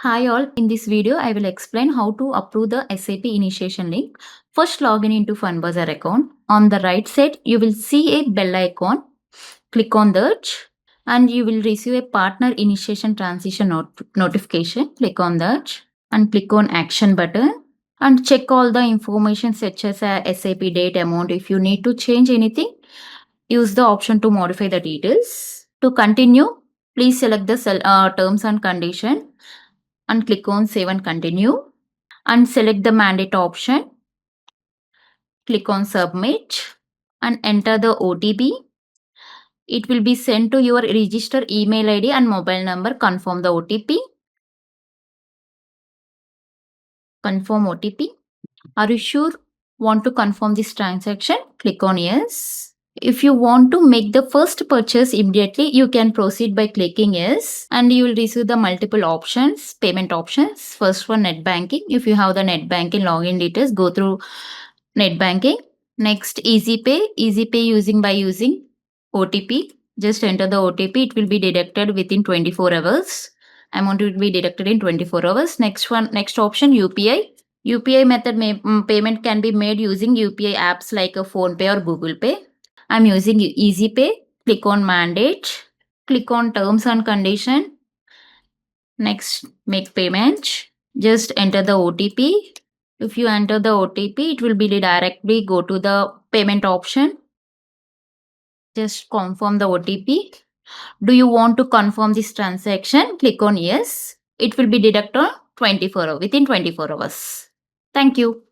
Hi all, in this video I will explain how to approve the SAP initiation link. First log in into Funbuzzer account. On the right side you will see a bell icon. Click on that and you will receive a partner initiation transition notification. Click on that and click on action button and check all the information such as SAP date, amount. If you need to change anything, use the option to modify the details. To continue, please select the terms and condition and click on save and continue and select the mandate option. Click on submit and enter the OTP. It will be sent to your registered email ID and mobile number. Confirm the OTP. Confirm OTP. Are you sure? Want to confirm this transaction? Click on yes. If you want to make the first purchase immediately, you can proceed by clicking yes and you will receive the multiple options, payment options. First one, net banking. If you have the net banking login details, go through net banking. Next, easy pay using OTP. Just enter the OTP. It will be deducted within 24 hours. Amount will be deducted in 24 hours. Next option, UPI. UPI method payment can be made using UPI apps like a PhonePe or Google Pay. I'm using Easy Pay. Click on mandate. Click on terms and condition. Next, make payment. Just enter the OTP. If you enter the OTP, it will be directly go to the payment option. Just confirm the OTP. Do you want to confirm this transaction? Click on yes. It will be deducted within 24 hours. Thank you.